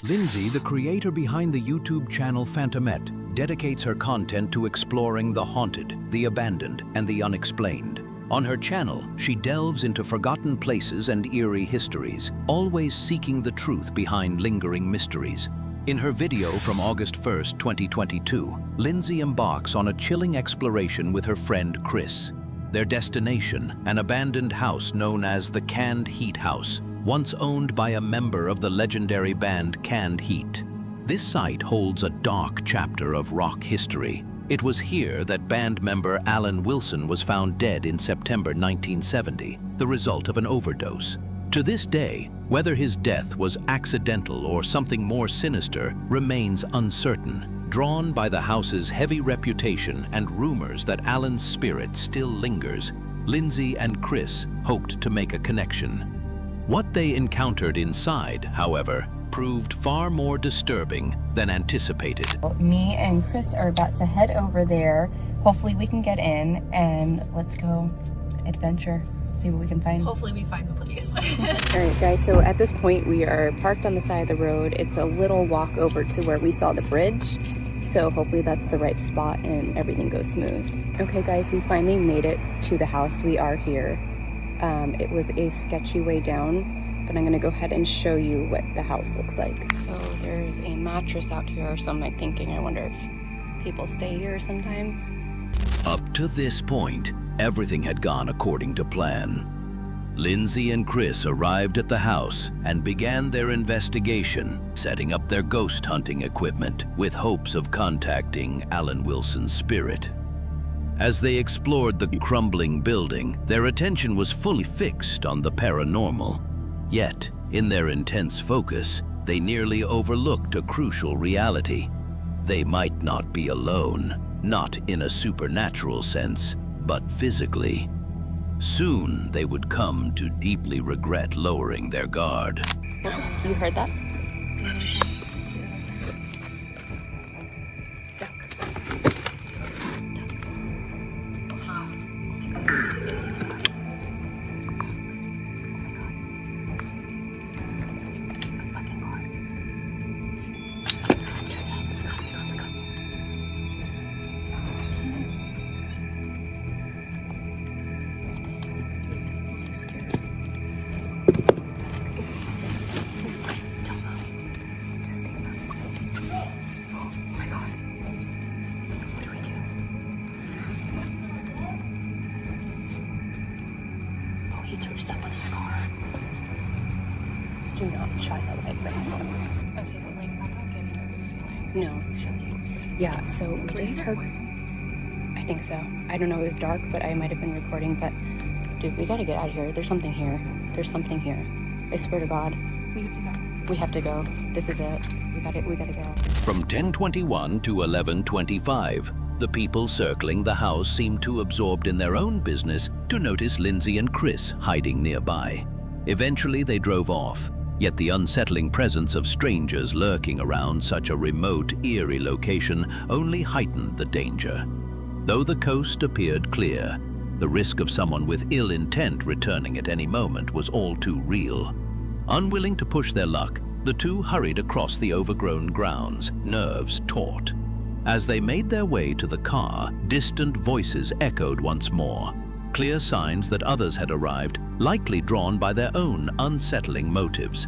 Lindsay, the creator behind the YouTube channel Phantomette, dedicates her content to exploring the haunted, the abandoned, and the unexplained. On her channel, she delves into forgotten places and eerie histories, always seeking the truth behind lingering mysteries. In her video from August 1st, 2022, Lindsay embarks on a chilling exploration with her friend Chris. Their destination, an abandoned house known as the Canned Heat House, once owned by a member of the legendary band Canned Heat. This site holds a dark chapter of rock history. It was here that band member Alan Wilson was found dead in September 1970, the result of an overdose. To this day, whether his death was accidental or something more sinister remains uncertain. Drawn by the house's heavy reputation and rumors that Alan's spirit still lingers, Lindsay and Chris hoped to make a connection. What they encountered inside, however, proved far more disturbing than anticipated. Me and Chris are about to head over there. Hopefully we can get in and let's go adventure, see what we can find. Hopefully we find the place. All right guys, so at this point we are parked on the side of the road. It's a little walk over to where we saw the bridge. So hopefully that's the right spot and everything goes smooth. Okay guys, we finally made it to the house. We are here. It was a sketchy way down, but I'm gonna go ahead and show you what the house looks like. So there's a mattress out here, so I'm like thinking, I wonder if people stay here sometimes. Up to this point, everything had gone according to plan. Lindsay and Chris arrived at the house and began their investigation, setting up their ghost hunting equipment with hopes of contacting Alan Wilson's spirit. As they explored the crumbling building, their attention was fully fixed on the paranormal. Yet, in their intense focus, they nearly overlooked a crucial reality. They might not be alone, not in a supernatural sense, but physically. Soon, they would come to deeply regret lowering their guard. You heard that? He threw stuff in his car. Do not shine the light right now. Okay, but like, I'm not getting a good feeling. No. Yeah, so we just heard... I think so. I don't know, it was dark, but I might have been recording, but... Dude, we gotta get out of here. There's something here. There's something here. I swear to God. We have to go. We have to go. This is it. We gotta go. From 10:21 to 11:25, the people circling the house seemed too absorbed in their own business to notice Lindsay and Chris hiding nearby. Eventually, they drove off, yet the unsettling presence of strangers lurking around such a remote, eerie location only heightened the danger. Though the coast appeared clear, the risk of someone with ill intent returning at any moment was all too real. Unwilling to push their luck, the two hurried across the overgrown grounds, nerves taut. As they made their way to the car, distant voices echoed once more, clear signs that others had arrived, likely drawn by their own unsettling motives.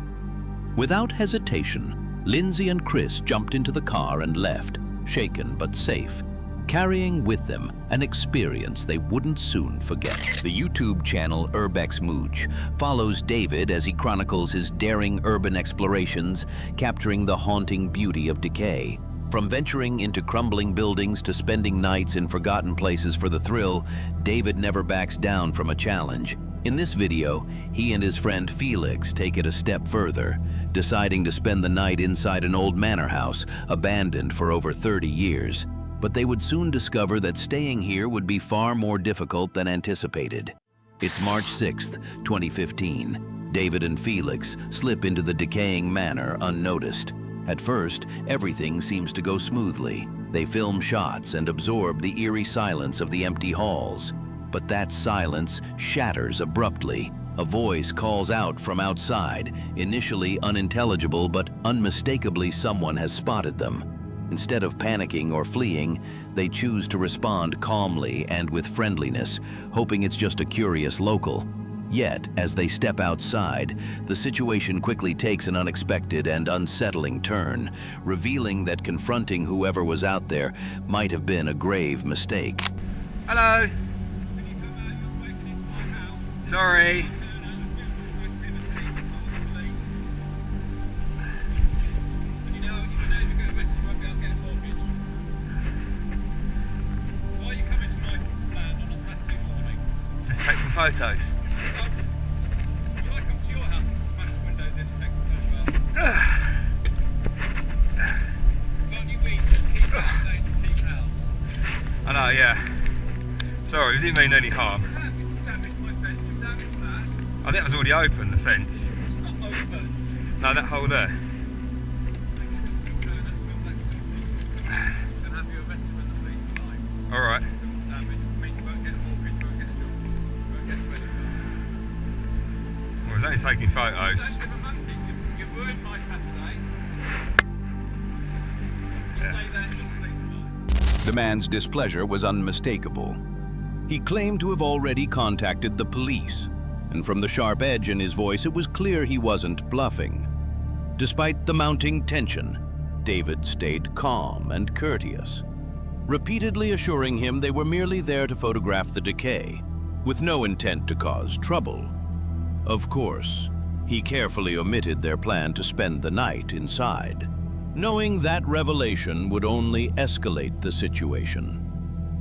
Without hesitation, Lindsay and Chris jumped into the car and left, shaken but safe, carrying with them an experience they wouldn't soon forget. The YouTube channel Urbex Mooch follows David as he chronicles his daring urban explorations, capturing the haunting beauty of decay. From venturing into crumbling buildings to spending nights in forgotten places for the thrill, David never backs down from a challenge. In this video, he and his friend Felix take it a step further, deciding to spend the night inside an old manor house, abandoned for over 30 years. But they would soon discover that staying here would be far more difficult than anticipated. It's March 6th, 2015. David and Felix slip into the decaying manor unnoticed. At first, everything seems to go smoothly. They film shots and absorb the eerie silence of the empty halls. But that silence shatters abruptly A voice calls out from outside, initially unintelligible but unmistakably someone has spotted them. Instead of panicking or fleeing, they choose to respond calmly and with friendliness, hoping it's just a curious local. Yet, as they step outside, the situation quickly takes an unexpected and unsettling turn, revealing that confronting whoever was out there might have been a grave mistake. Hello. Sorry. Just take some photos. I know, yeah. Sorry, we didn't mean any harm. I think that was already open, the fence. It's not open. No, that hole there. Alright. Well, I was only taking photos. You ruined my Saturday. The man's displeasure was unmistakable. He claimed to have already contacted the police, and from the sharp edge in his voice, it was clear he wasn't bluffing. Despite the mounting tension, David stayed calm and courteous, repeatedly assuring him they were merely there to photograph the decay, with no intent to cause trouble. Of course, he carefully omitted their plan to spend the night inside, knowing that revelation would only escalate the situation.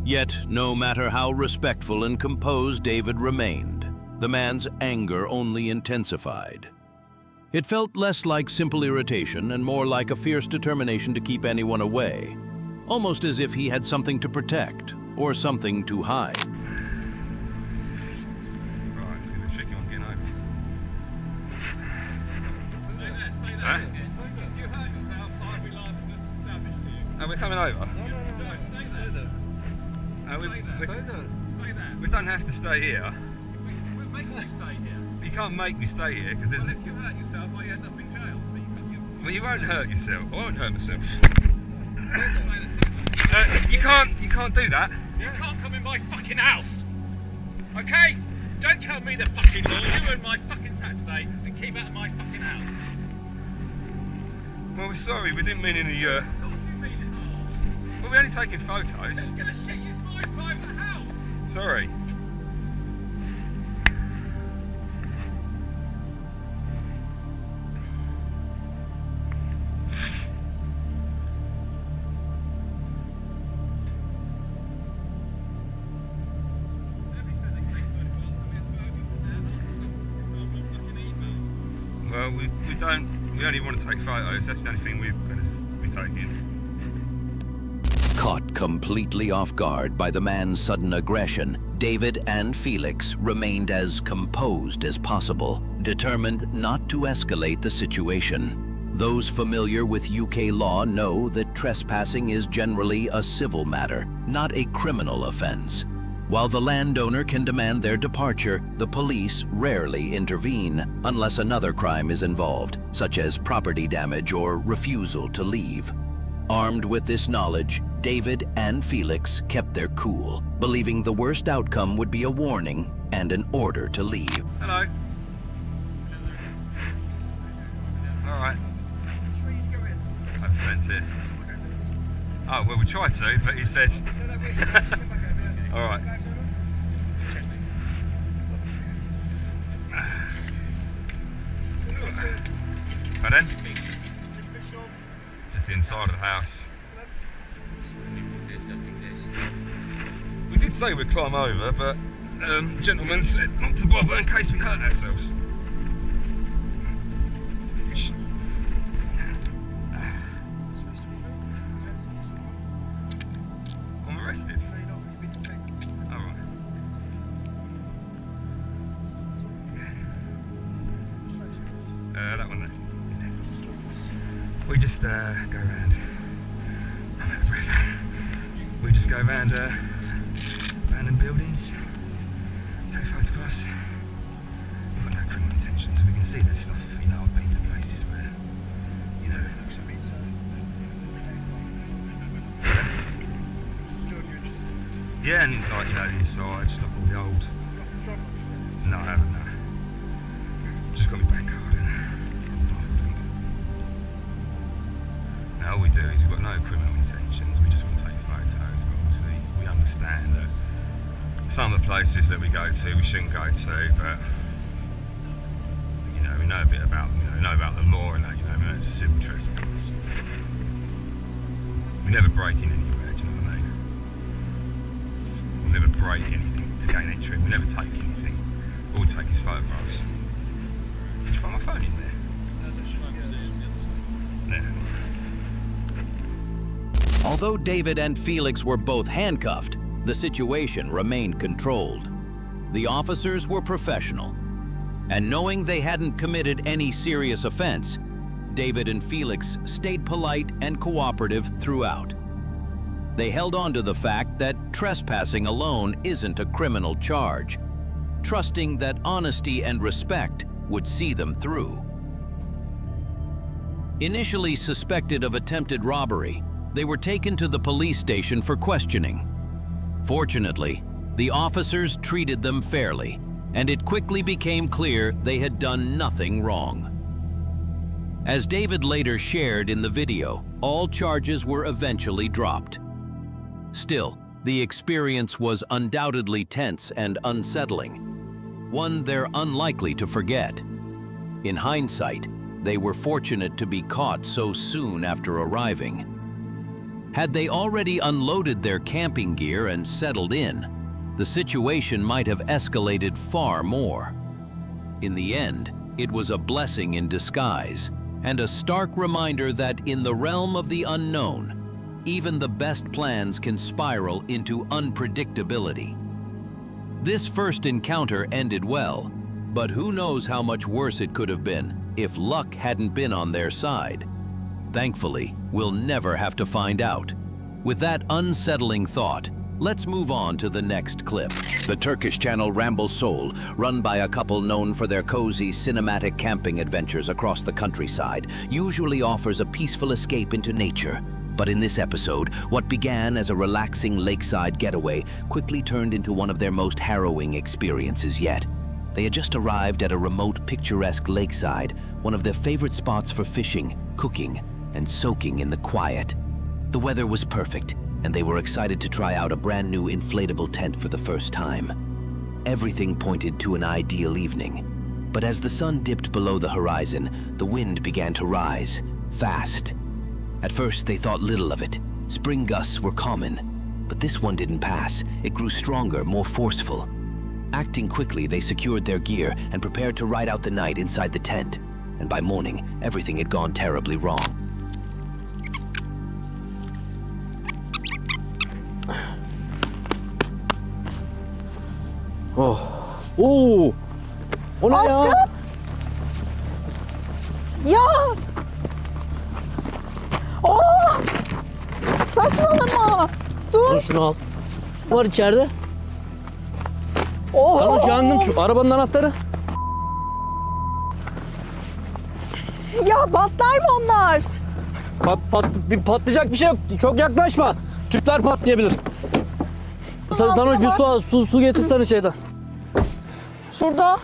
Yet, no matter how respectful and composed David remained, the man's anger only intensified. It felt less like simple irritation and more like a fierce determination to keep anyone away, almost as if he had something to protect or something to hide. Right, it's going to be a tricky one getting over. Stay there. Huh? If you hurt yourself, I'll be liable to damage to you. Are we coming over? No, stay there. We Stay there. we don't have to stay here. We're making you stay here. You can't make me stay here because there's... Well, if you hurt yourself, I end up in jail. So Well, you won't hurt yourself. I won't hurt myself. you You can't do that. You can't come in my fucking house. Okay? Don't tell me the fucking law. You ruined my fucking Saturday and keep out of my fucking house. Well, we're sorry. We didn't mean any... Of course you mean it all. Well, we're only taking photos. It's gonna shit. It's my private house. Sorry. Well, we only want to take photos. That's the only thing we're going to be taking. Caught completely off guard by the man's sudden aggression, David and Felix remained as composed as possible, determined not to escalate the situation. Those familiar with UK law know that trespassing is generally a civil matter, not a criminal offense. While the landowner can demand their departure, the police rarely intervene unless another crime is involved, such as property damage or refusal to leave. Armed with this knowledge, David and Felix kept their cool, believing the worst outcome would be a warning and an order to leave. Hello. All right. Have the fence here. Oh, well, we tried to, but he said... All right. Pardon? Just the inside of the house. We did say we'd climb over, but gentleman said not to bother in case we hurt ourselves. I'm arrested. All right. That one there. We just go around. I'm out of breath. We just go around random buildings, take photographs. We've got see there's stuff, you know, I've been to places where, you know, yeah, and like, you know, the inside, just like all the old. No, I haven't, no. Just got my back card in. Now all we do is we've got no criminal intentions, we just want to take photos, but obviously we understand that some of the places that we go to we shouldn't go to, but you know, we know a bit about, you know, about the law and that, you know, it's a civil trespass. We never break in anywhere, do you know what I mean? We never break anything to gain entry, we never take anything. All we take is photographs. Did you find my phone in there? Yeah. Although David and Felix were both handcuffed, the situation remained controlled. The officers were professional, and knowing they hadn't committed any serious offense, David and Felix stayed polite and cooperative throughout. They held on to the fact that trespassing alone isn't a criminal charge, trusting that honesty and respect would see them through. Initially suspected of attempted robbery, they were taken to the police station for questioning. Fortunately, the officers treated them fairly, and it quickly became clear they had done nothing wrong. As David later shared in the video, all charges were eventually dropped. Still, the experience was undoubtedly tense and unsettling, one they're unlikely to forget. In hindsight, they were fortunate to be caught so soon after arriving. Had they already unloaded their camping gear and settled in, the situation might have escalated far more. In the end, it was a blessing in disguise, and a stark reminder that in the realm of the unknown, even the best plans can spiral into unpredictability. This first encounter ended well, but who knows how much worse it could have been if luck hadn't been on their side. Thankfully, we'll never have to find out. With that unsettling thought, let's move on to the next clip. The Turkish channel Ramble Soul, run by a couple known for their cozy cinematic camping adventures across the countryside, usually offers a peaceful escape into nature. But in this episode, what began as a relaxing lakeside getaway quickly turned into one of their most harrowing experiences yet. They had just arrived at a remote, picturesque lakeside, one of their favorite spots for fishing, cooking, and soaking in the quiet. The weather was perfect, and they were excited to try out a brand new inflatable tent for the first time. Everything pointed to an ideal evening. But as the sun dipped below the horizon, the wind began to rise, fast. At first, they thought little of it. Spring gusts were common. But this one didn't pass. It grew stronger, more forceful. Acting quickly, they secured their gear and prepared to ride out the night inside the tent. And by morning, everything had gone terribly wrong. Oo. O ne Aşkım. ya? Ya. Oh. Saçmalama. Dur. Dur şunu al. Ne var içeride? Oh. Sarhoş yandım şu arabanın anahtarı. Ya patlar mı onlar? Patlayacak bir şey yok. Çok yaklaşma. Tüpler patlayabilir. Sarhoş bir su getirsene şeyden. Şurada.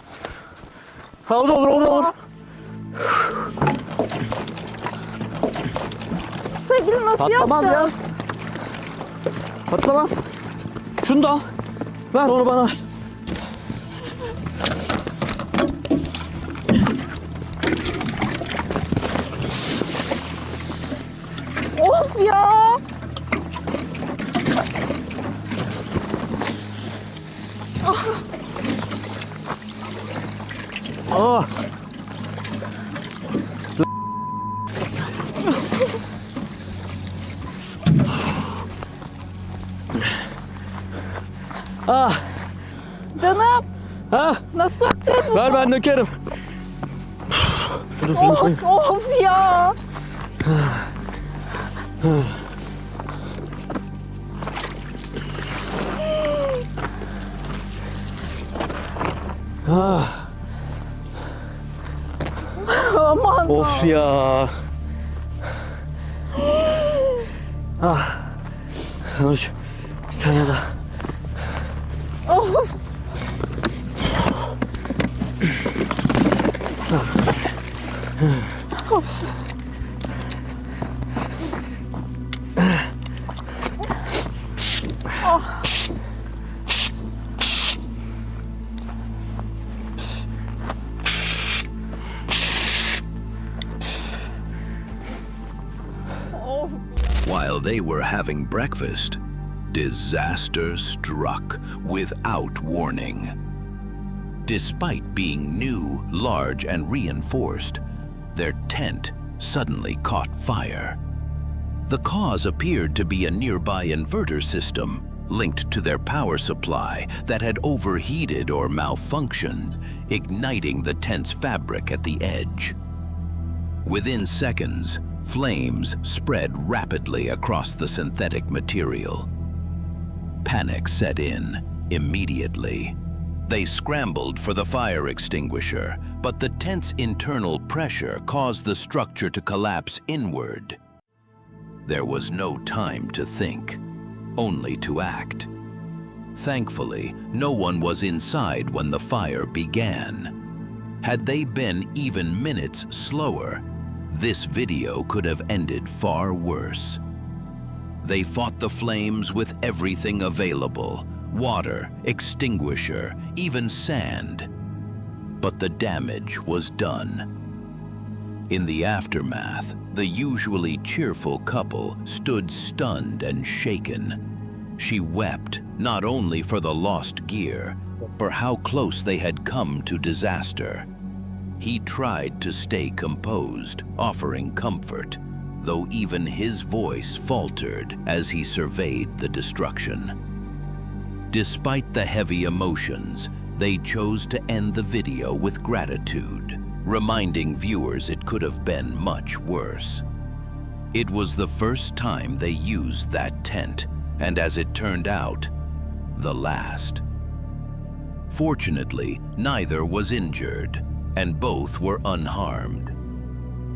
Ha orada olur. Sevgilim nasıl Patlamaz ya. yapacağız? Patlamaz. Şunu da al. Ver onu bana ver. Of ya. Aa. Ah. Canım. Ha? Nasıl yapacağız bunu? Ver ben dökerim. Dur şunu koyayım. Of ya. Aman Of ya. Sanoş bir tane daha. Of. While they were having breakfast, disaster struck without warning. Despite being new, large, and reinforced, their tent suddenly caught fire. The cause appeared to be a nearby inverter system linked to their power supply that had overheated or malfunctioned, igniting the tent's fabric at the edge. Within seconds, flames spread rapidly across the synthetic material. Panic set in immediately. They scrambled for the fire extinguisher, but the tent's internal pressure caused the structure to collapse inward. There was no time to think, only to act. Thankfully, no one was inside when the fire began. Had they been even minutes slower, this video could have ended far worse. They fought the flames with everything available: water, extinguisher, even sand. But the damage was done. In the aftermath, the usually cheerful couple stood stunned and shaken. She wept not only for the lost gear, but for how close they had come to disaster. He tried to stay composed, offering comfort, though even his voice faltered as he surveyed the destruction. Despite the heavy emotions, they chose to end the video with gratitude, reminding viewers it could have been much worse. It was the first time they used that tent, and as it turned out, the last. Fortunately, neither was injured, and both were unharmed.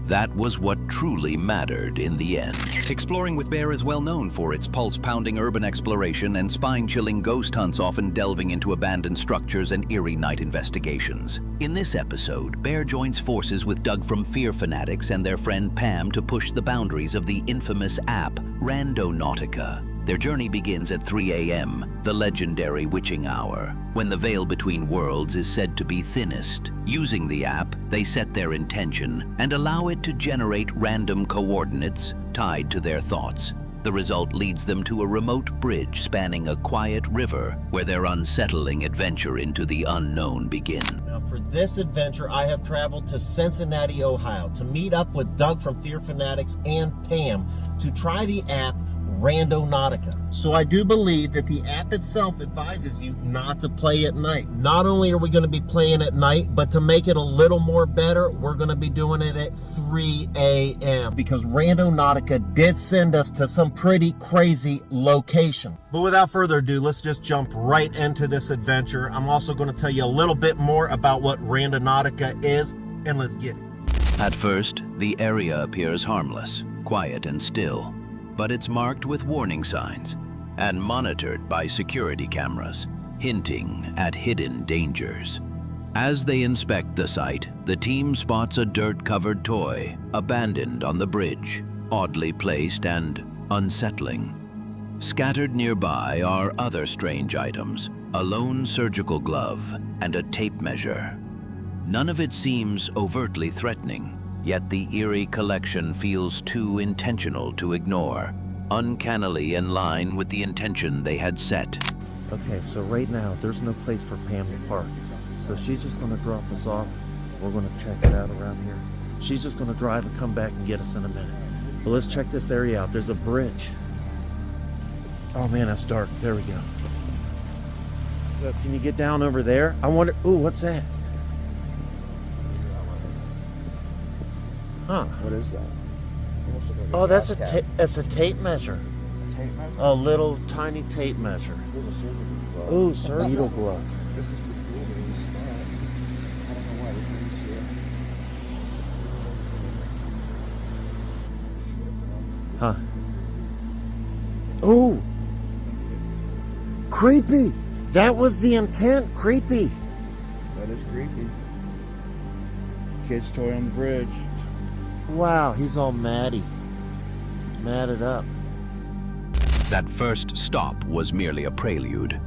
That was what truly mattered in the end. Exploring with Bear is well known for its pulse-pounding urban exploration and spine-chilling ghost hunts, often delving into abandoned structures and eerie night investigations. In this episode, Bear joins forces with Doug from Fear Fanatics and their friend Pam to push the boundaries of the infamous app Randonautica. Their journey begins at 3 a.m., the legendary witching hour, when the veil between worlds is said to be thinnest. Using the app, they set their intention and allow it to generate random coordinates tied to their thoughts. The result leads them to a remote bridge spanning a quiet river where their unsettling adventure into the unknown begins. Now, for this adventure, I have traveled to Cincinnati, Ohio to meet up with Doug from Fear Fanatics and Pam to try the app Randonautica. So I do believe that the app itself advises you not to play at night. Not only are we going to be playing at night, but to make it a little more better, we're going to be doing it at 3 a.m. because Randonautica did send us to some pretty crazy location. But without further ado, let's just jump right into this adventure. I'm also going to tell you a little bit more about what Randonautica is, and let's get it. At first, the area appears harmless, quiet and still. But it's marked with warning signs and monitored by security cameras, hinting at hidden dangers. As they inspect the site, the team spots a dirt-covered toy abandoned on the bridge, oddly placed and unsettling. Scattered nearby are other strange items, a lone surgical glove and a tape measure. None of it seems overtly threatening, yet the eerie collection feels too intentional to ignore, uncannily in line with the intention they had set. Okay, so right now, there's no place for Pam to park. So she's just gonna drop us off. We're gonna check it out around here. She's just gonna drive and come back and get us in a minute. But let's check this area out. There's a bridge. Oh man, that's dark. There we go. So can you get down over there? I wonder, ooh, what's that? Huh. What is that? Oh, that's a tape measure. A tape measure? A little tiny tape measure. Ooh, surgical Needle glove. This is the cool. I don't know why this is here. Huh? Oh! Creepy! That was the intent. Creepy. That is creepy. Kid's toy on the bridge. Wow, he's all matted up. That first stop was merely a prelude.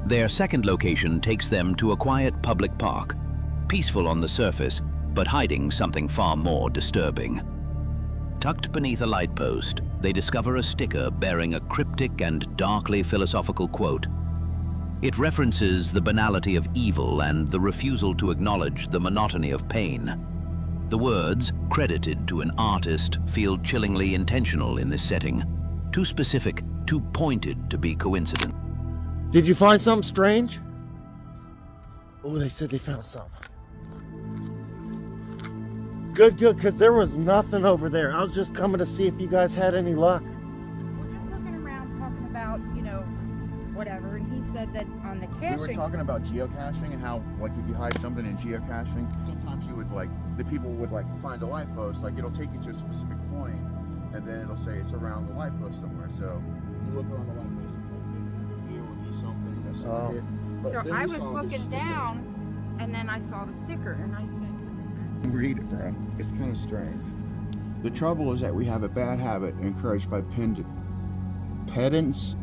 Their second location takes them to a quiet public park, peaceful on the surface, but hiding something far more disturbing. Tucked beneath a light post, they discover a sticker bearing a cryptic and darkly philosophical quote. It references the banality of evil and the refusal to acknowledge the monotony of pain. The words, credited to an artist, feel chillingly intentional in this setting. Too specific, too pointed to be coincident. Did you find something strange? Oh, they said they found something. Good, because there was nothing over there. I was just coming to see if you guys had any luck. We're just looking around talking about, whatever, and he said that on the caching... We were talking about geocaching and how, like, if you hide something in geocaching, sometimes you would, the people would, find a light post, it'll take you to a specific point, and then it'll say it's around the light post somewhere, so you look around the light post, and here would be something that's here. So I was looking down, and then I saw the sticker, and I said, what is that? Read it, bro. It's kind of strange. The trouble is that we have a bad habit encouraged by pedants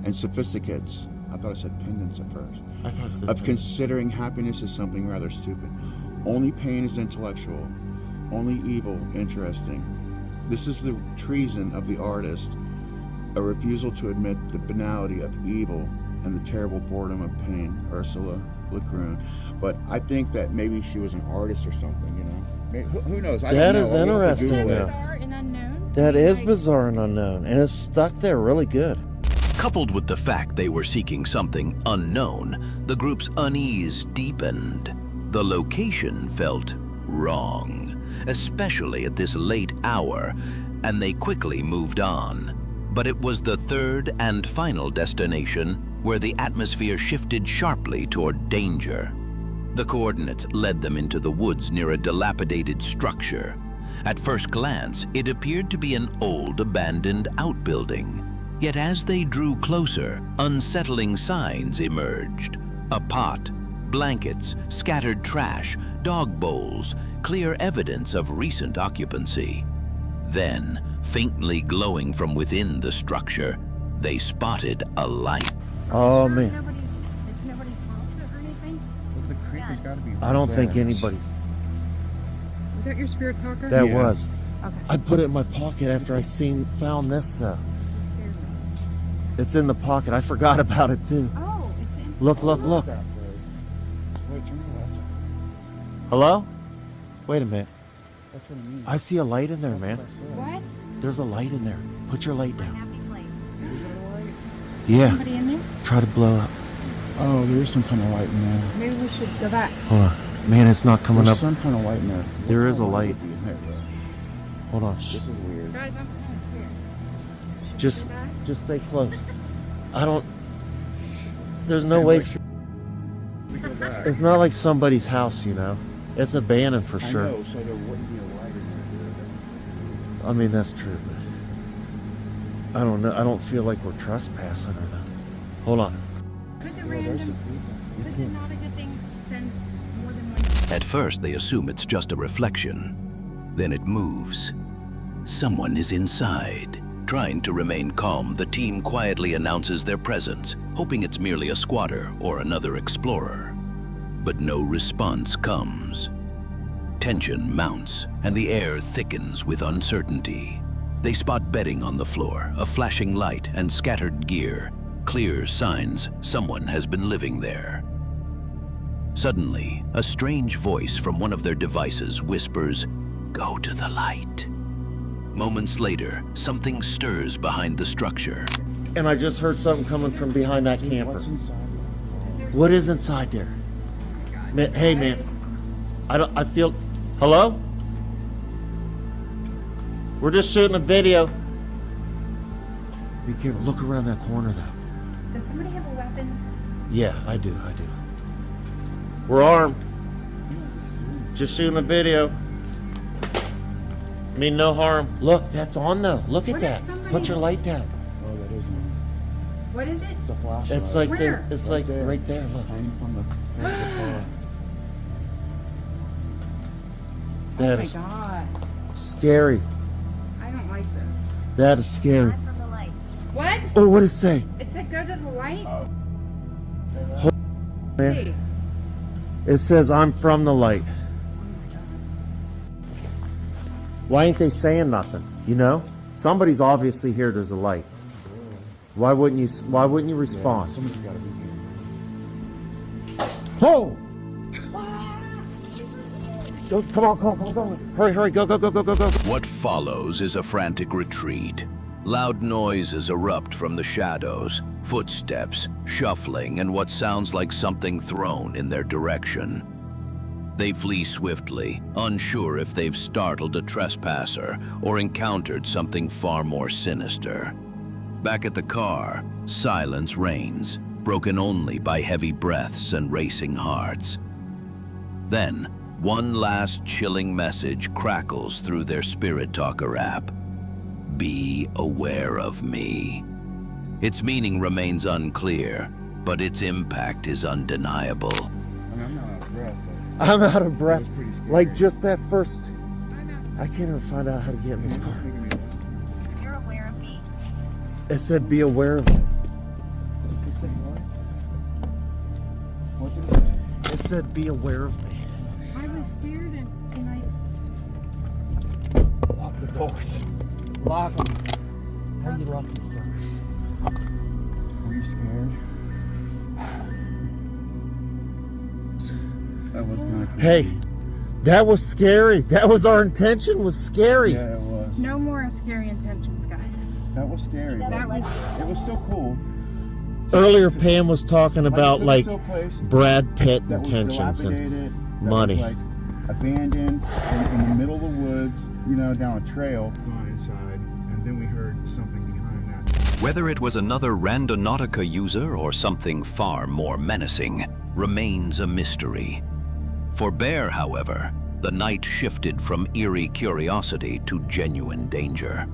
and sophisticates. I thought I said pendants at first. I thought I said of considering happiness as something rather stupid. Only pain is intellectual. Only evil interesting. This is the treason of the artist, a refusal to admit the banality of evil and the terrible boredom of pain. Ursula Le Guin. But I think that maybe she was an artist or something, Maybe, who knows? I that don't know. is interesting. Bizarre and unknown. That is bizarre and unknown, and it's stuck there really good. Coupled with the fact they were seeking something unknown, the group's unease deepened. The location felt wrong, especially at this late hour, and they quickly moved on. But it was the third and final destination where the atmosphere shifted sharply toward danger. The coordinates led them into the woods near a dilapidated structure. At first glance, it appeared to be an old abandoned outbuilding. Yet as they drew closer, unsettling signs emerged. A pot, blankets, scattered trash, dog bowls, clear evidence of recent occupancy. Then, faintly glowing from within the structure, they spotted a light. Oh, man. It's nobody's house or anything? The creek has got to be. I don't think anybody's. Was that your spirit talker? That Yeah. was. Okay. I put it in my pocket after I found this though. It's in the pocket. I forgot about it too. Oh, it's in... Look. Wait, turn the lights on. Hello? Wait a minute. That's what I mean. I see a light in there, man. What? There's a light in there. Put your light down. Happy place. Is there a light? Yeah. Somebody in there? Try to blow up. Oh, there is some kind of light in there. Maybe we should go back. Hold on. Man, it's not coming There's up. some kind of light in there. There is a What light. would be in there, though? Hold on. This is weird. Guys, I'm kind of scared. Just, Go back? just stay close. I don't. There's no way. We go back. It's not like somebody's house, It's abandoned for I sure. know, so there wouldn't be a light in there. I mean, that's true. But I don't know. I don't feel like we're trespassing or nothing. Hold on. Could the Well, there's some random... people. Could it not a good thing to send more than one... At first, they assume it's just a reflection. Then it moves. Someone is inside. Trying to remain calm, the team quietly announces their presence, hoping it's merely a squatter or another explorer. But no response comes. Tension mounts, and the air thickens with uncertainty. They spot bedding on the floor, a flashing light, and scattered gear. Clear signs someone has been living there. Suddenly, a strange voice from one of their devices whispers, "Go to the light." Moments later, something stirs behind the structure. And I just heard something coming from behind that camper. What's inside there? What is inside there? Man, hey, man. I feel. Hello? We're just shooting a video. Be careful. Look around that corner, though. Does somebody have a weapon? Yeah, I do. We're armed. Just shooting a video. Mean no harm. Look, that's on though. Look at What that. if somebody- Put your light down. Oh, that is on. What is it? It's a flashlight. It's like Where? it's Right like there. right there. Look. Hanging from the car. Oh That my is god. scary. I don't like this. That is scary. What? Oh, what does it say? It said go to the light? Man. See. It says I'm from the light. Oh my god. Why ain't they saying nothing? You know? Somebody's obviously here. There's a light. Why wouldn't you respond? Somebody's got to be here. Whoa! Go, come on. Hurry, go. What follows is a frantic retreat. Loud noises erupt from the shadows, footsteps, shuffling, and what sounds like something thrown in their direction. They flee swiftly, unsure if they've startled a trespasser or encountered something far more sinister. Back at the car, silence reigns, broken only by heavy breaths and racing hearts. Then, one last chilling message crackles through their Spirit Talker app. Be aware of me. Its meaning remains unclear, but its impact is undeniable. I mean, I'm not out of breath, but I'm out of breath. That's pretty scary. Like just that first. I can't even find out how to get in this car. You're aware of me. It said be aware of me. What did it say? It said be aware of me. I was scared and I... Lock the doors. Lock them. How you lock these suckers? Were you scared? That was kind of Hey, creepy. that was scary. That was our intention. Was scary. Yeah, it was. No more scary intentions, guys. That was scary. But That was... it was still cool. Earlier, Pam was talking about It was like still a place Brad Pitt that was intentions and dilapidated, that money. was, like abandoned in the middle of the woods, you know, down a trail. Gone inside, and then we heard something behind that. Whether it was another Randonautica user or something far more menacing remains a mystery. For Bear, however, the night shifted from eerie curiosity to genuine danger.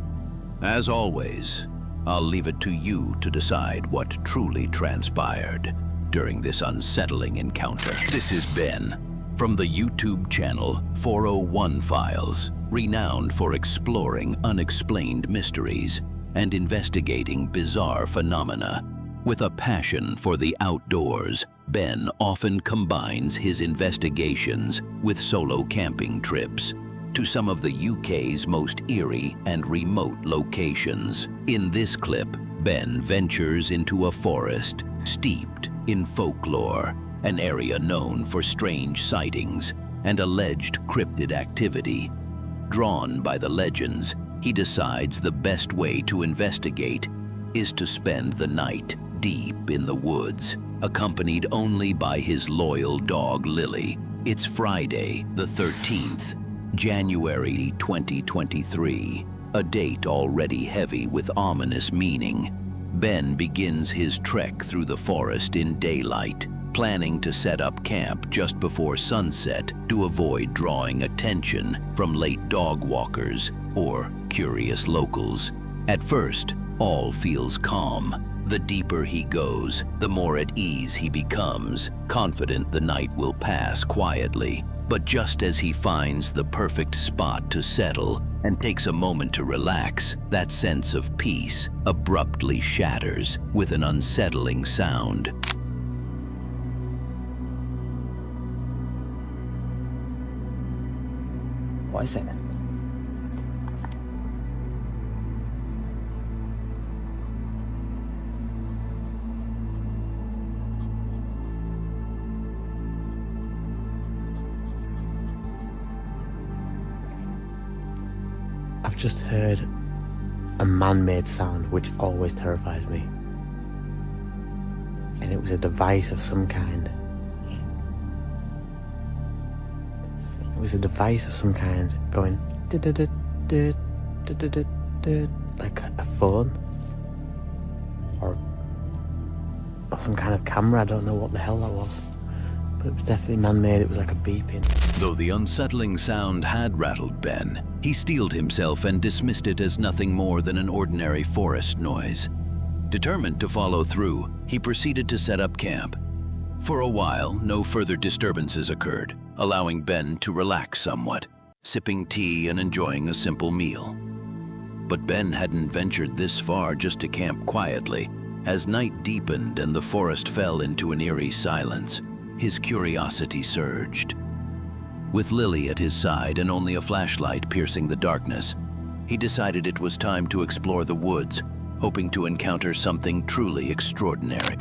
As always, I'll leave it to you to decide what truly transpired during this unsettling encounter. This is Ben from the YouTube channel 401 Files, renowned for exploring unexplained mysteries and investigating bizarre phenomena. With a passion for the outdoors, Ben often combines his investigations with solo camping trips to some of the UK's most eerie and remote locations. In this clip, Ben ventures into a forest steeped in folklore, an area known for strange sightings and alleged cryptid activity. Drawn by the legends, he decides the best way to investigate is to spend the night deep in the woods, accompanied only by his loyal dog Lily. It's Friday, the 13th, January 2023, a date already heavy with ominous meaning. Ben begins his trek through the forest in daylight, planning to set up camp just before sunset to avoid drawing attention from late dog walkers or curious locals. At first, all feels calm. The deeper he goes, the more at ease he becomes, confident the night will pass quietly. But just as he finds the perfect spot to settle and takes a moment to relax, that sense of peace abruptly shatters with an unsettling sound. What is it? I've just heard a man-made sound which always terrifies me. And it was a device of some kind. It was a device of some kind going like a phone or some kind of camera. I don't know what the hell that was, but it was definitely man-made. It was like a beeping. Though the unsettling sound had rattled Ben, He steeled himself and dismissed it as nothing more than an ordinary forest noise. Determined to follow through, he proceeded to set up camp. For a while, no further disturbances occurred, allowing Ben to relax somewhat, sipping tea and enjoying a simple meal. But Ben hadn't ventured this far just to camp quietly. As night deepened and the forest fell into an eerie silence, his curiosity surged. With Lily at his side and only a flashlight piercing the darkness, he decided it was time to explore the woods, hoping to encounter something truly extraordinary.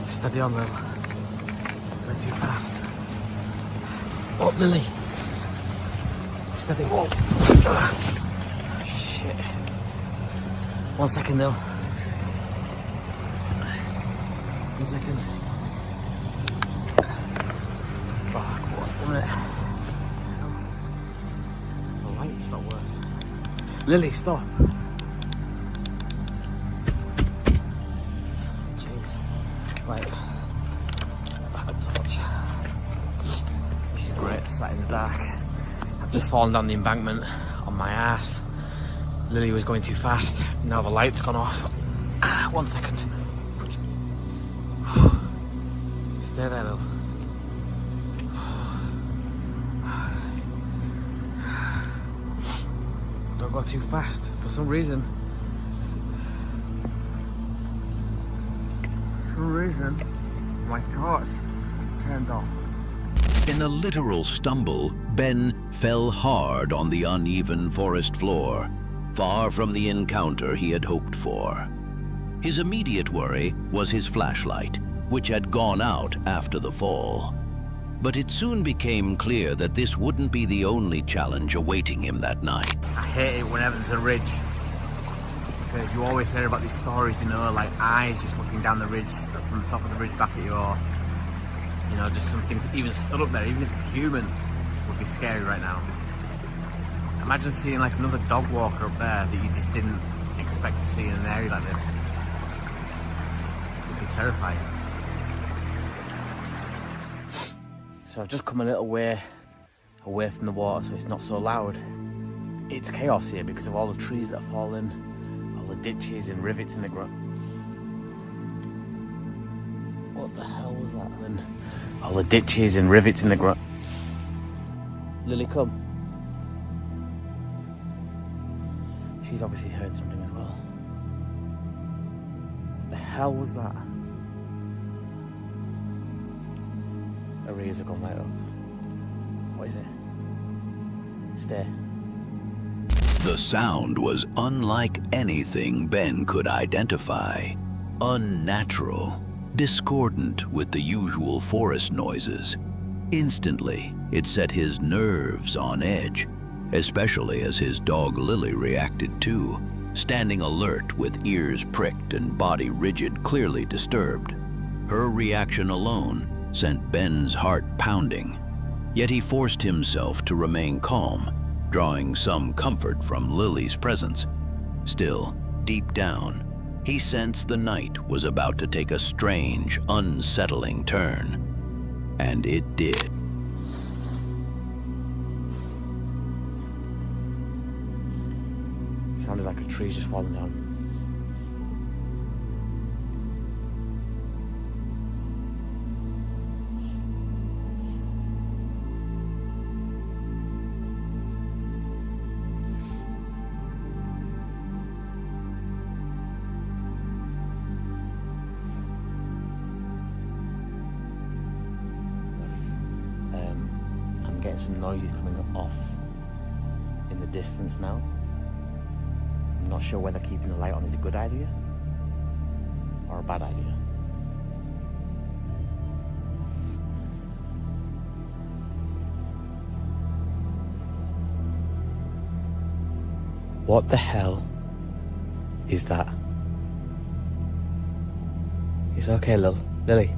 Steady on, Lil. Going too fast. Oh, Lily. Steady. Whoa. Shit. 1 second, Lil. 1 second. Fuck, what? The light's not working. Lily, stop. Jeez. Right. Backup torch. Which is great, sat in the dark. I've just fallen down the embankment on my ass. Lily was going too fast. Now the light's gone off. 1 second. Stay there, love. Don't go too fast. For some reason, my torch turned off. In a literal stumble, Ben fell hard on the uneven forest floor, far from the encounter he had hoped for. His immediate worry was his flashlight, which had gone out after the fall. But it soon became clear that this wouldn't be the only challenge awaiting him that night. I hate it whenever there's a ridge, because you always hear about these stories, you know, like eyes just looking down the ridge, from the top of the ridge back at you, or, you know, just something even stood up there, even if it's human, would be scary right now. Imagine seeing like another dog walker up there that you just didn't expect to see in an area like this. It would be terrifying. So I've just come a little way away from the water so it's not so loud. It's chaos here because of all the trees that are falling, all the ditches and rivets in the ground. What the hell was that then? All the ditches and rivets in the ground. Lily, come. She's obviously heard something as well. What the hell was that? Her ears have gone right up. What is it? Stay. The sound was unlike anything Ben could identify. Unnatural, discordant with the usual forest noises. Instantly, it set his nerves on edge, especially as his dog Lily reacted too, standing alert with ears pricked and body rigid, clearly disturbed. Her reaction alone sent Ben's heart pounding, yet he forced himself to remain calm, drawing some comfort from Lily's presence. Still, deep down, he sensed the night was about to take a strange, unsettling turn. And it did. It sounded like a tree just falling down. I'm getting some noises coming off in the distance now. I'm not sure whether keeping the light on is a good idea or a bad idea. What the hell is that? It's okay, Lily.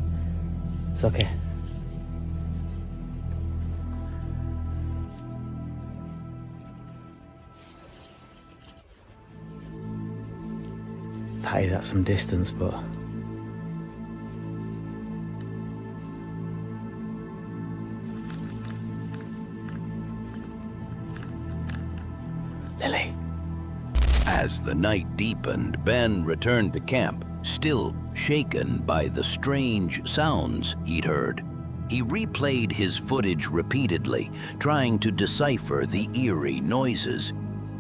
It's okay. That is at some distance, but Lily. As the night deepened, Ben returned to camp, still shaken by the strange sounds he'd heard. He replayed his footage repeatedly, trying to decipher the eerie noises.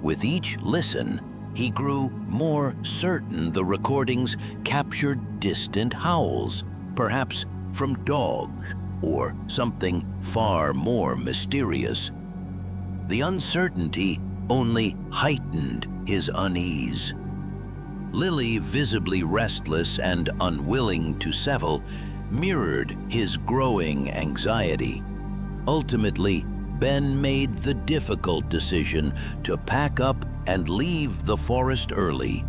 With each listen, he grew more certain the recordings captured distant howls, perhaps from dogs or something far more mysterious. The uncertainty only heightened his unease. Lily, visibly restless and unwilling to settle, mirrored his growing anxiety. Ultimately, Ben made the difficult decision to pack up and leave the forest early.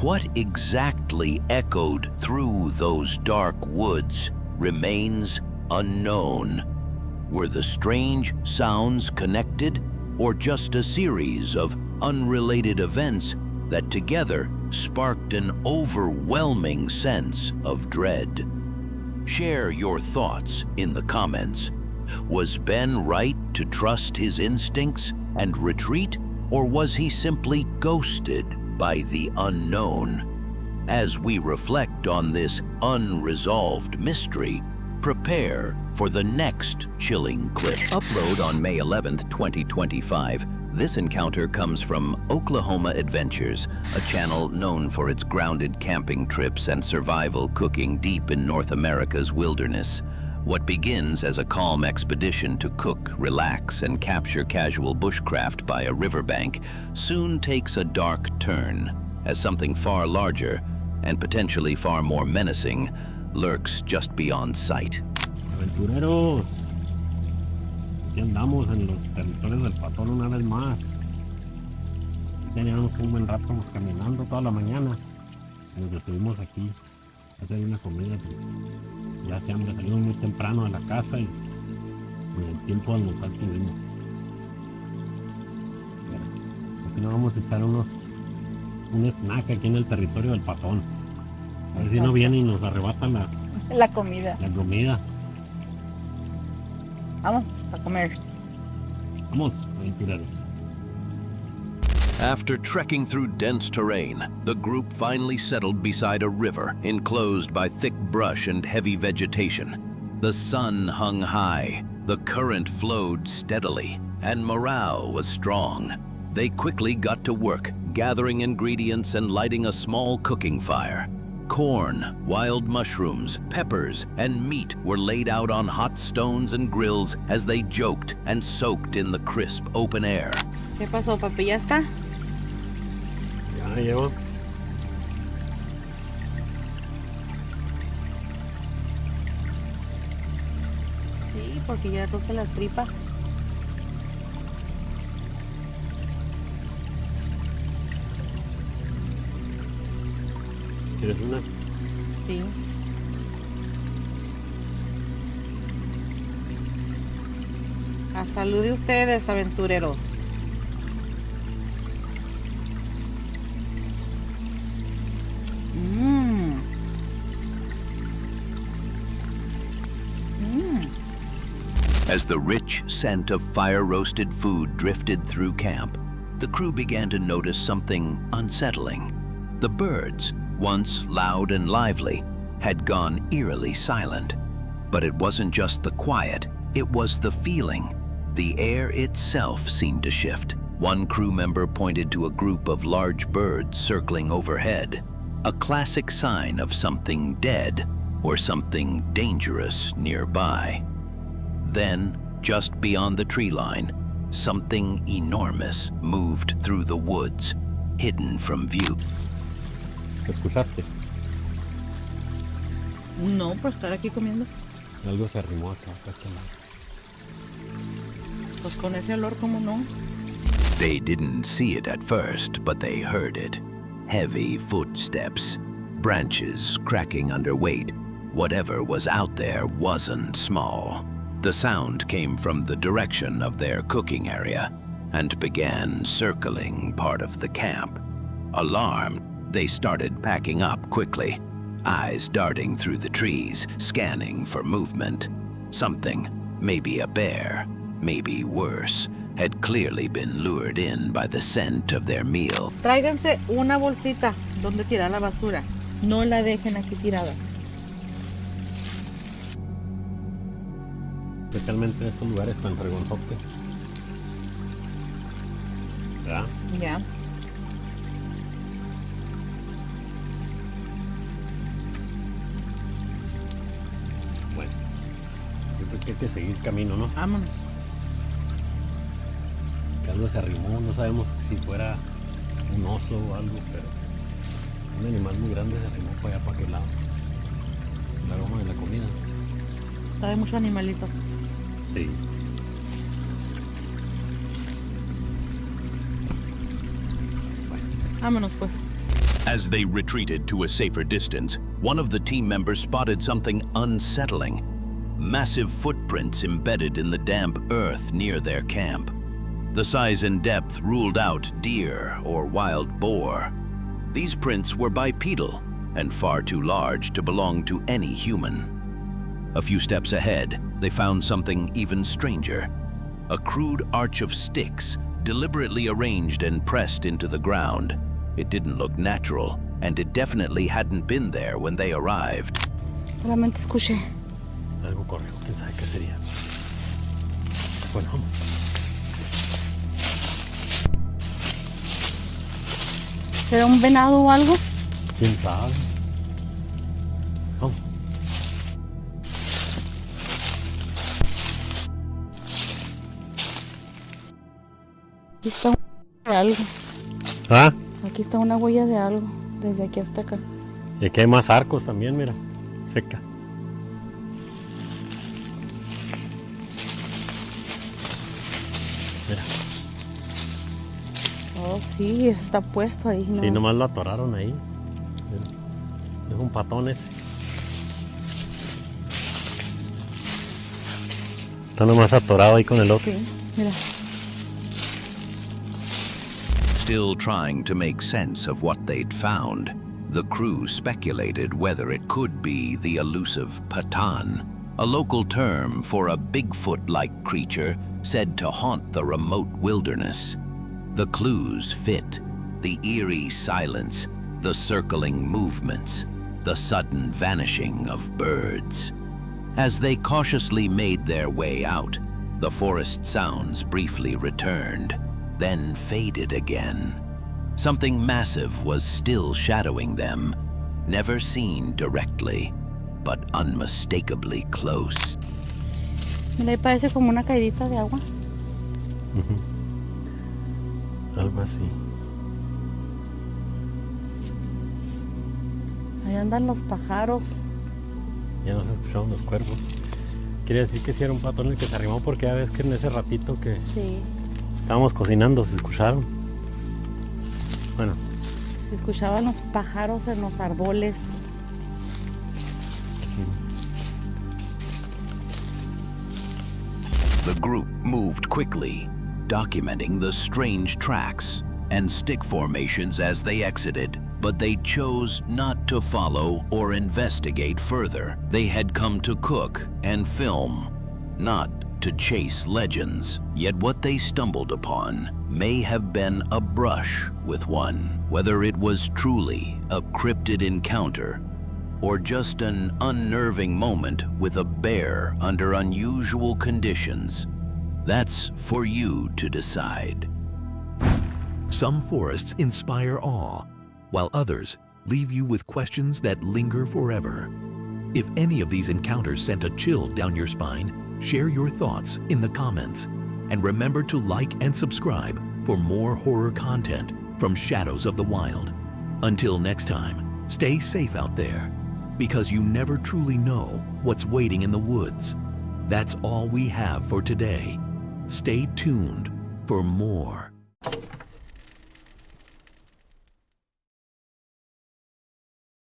What exactly echoed through those dark woods remains unknown. Were the strange sounds connected, or just a series of unrelated events that together sparked an overwhelming sense of dread? Share your thoughts in the comments. Was Ben right to trust his instincts and retreat, or was he simply ghosted by the unknown? As we reflect on this unresolved mystery, prepare for the next chilling clip. Upload on May 11th, 2025. This encounter comes from Oklahoma Adventures, a channel known for its grounded camping trips and survival cooking deep in North America's wilderness. What begins as a calm expedition to cook, relax, and capture casual bushcraft by a riverbank soon takes a dark turn, as something far larger, and potentially far more menacing, lurks just beyond sight. Aventureros, aquí andamos en los territorios del Patón una vez más. Teníamos un buen rato caminando toda la mañana. Nos detuvimos aquí a hacer una comida. Ya se hambre, salimos muy temprano de la casa y con el tiempo de almorzar tuvimos. Aquí nos vamos a echar un snack aquí en el territorio del Patón. A ver si no viene y nos arrebatan La comida. la comida. Vamos a comer. Vamos, aventureros. After trekking through dense terrain, the group finally settled beside a river enclosed by thick brush and heavy vegetation. The sun hung high, the current flowed steadily, and morale was strong. They quickly got to work, gathering ingredients and lighting a small cooking fire. Corn, wild mushrooms, peppers, and meat were laid out on hot stones and grills as they joked and soaked in the crisp open air. ¿Qué pasó, papi? ¿Ya está? Ya llevo. Sí, porque ya roque la tripa. ¿Quieres una? Sí. A salud de ustedes, aventureros. As the rich scent of fire-roasted food drifted through camp, the crew began to notice something unsettling. The birds, once loud and lively, had gone eerily silent. But it wasn't just the quiet, it was the feeling. The air itself seemed to shift. One crew member pointed to a group of large birds circling overhead, a classic sign of something dead or something dangerous nearby. Then, just beyond the tree line, something enormous moved through the woods, hidden from view. ¿Escuchaste? No, por estar aquí comiendo. Algo se arrimó acá. Pues con ese olor, ¿cómo no? They didn't see it at first, but they heard it. Heavy footsteps, branches cracking under weight. Whatever was out there wasn't small. The sound came from the direction of their cooking area and began circling part of the camp. Alarmed, they started packing up quickly, eyes darting through the trees, scanning for movement. Something, maybe a bear, maybe worse, had clearly been lured in by the scent of their meal. Tráiganse una bolsita donde tirar la basura. No la dejen aquí tirada. Especialmente en estos lugares tan fregonzotes. ¿Verdad? Ya. Bueno, yo creo que hay que seguir camino, ¿no? Vámonos. Que algo se arrimó, no sabemos si fuera un oso o algo, pero un animal muy grande se arrimó para allá, para aquel lado. La aroma de la comida. Está de mucho animalito. Sí. Vámonos pues. As they retreated to a safer distance, one of the team members spotted something unsettling. Massive footprints embedded in the damp earth near their camp. The size and depth ruled out deer or wild boar. These prints were bipedal and far too large to belong to any human. A few steps ahead, they found something even stranger. A crude arch of sticks, deliberately arranged and pressed into the ground. It didn't look natural, and it definitely hadn't been there when they arrived. Solamente escuché. Algo corrió, quién sabe qué sería. Bueno, vamos. ¿Será un venado o algo? ¿Quién sabe? Vamos. Aquí está una huella de algo. ¿Ah? Aquí está una huella de algo, desde aquí hasta acá. Y aquí hay más arcos también, mira. Seca. Mira. Oh, sí, está puesto ahí, ¿no? Sí, nomás lo atoraron ahí. Mira. Es un patón ese. Está nomás atorado ahí con el otro. Sí, mira. Still trying to make sense of what they'd found, the crew speculated whether it could be the elusive patan, a local term for a Bigfoot-like creature said to haunt the remote wilderness. The clues fit: the eerie silence, the circling movements, the sudden vanishing of birds. As they cautiously made their way out, the forest sounds briefly returned, then faded again. Something massive was still shadowing them, never seen directly, but unmistakably close. Mira, ahí parece como una caidita de agua. Algo así. Ahí andan los pájaros. Ya nos escucharon los cuervos. Quiere decir que sí era un patón el que se arrimó, porque ya ves que en ese ratito que Sí. estábamos cocinando se escucharon. Bueno. Se escuchaban los pájaros en los árboles. The group moved quickly, documenting the strange tracks and stick formations as they exited, but they chose not to follow or investigate further. They had come to cook and film, not to chase legends. Yet what they stumbled upon may have been a brush with one, whether it was truly a cryptid encounter or just an unnerving moment with a bear under unusual conditions. That's for you to decide. Some forests inspire awe, while others leave you with questions that linger forever. If any of these encounters sent a chill down your spine, share your thoughts in the comments. And remember to like and subscribe for more horror content from Shadows of the Wild. Until next time, stay safe out there, because you never truly know what's waiting in the woods. That's all we have for today. Stay tuned for more.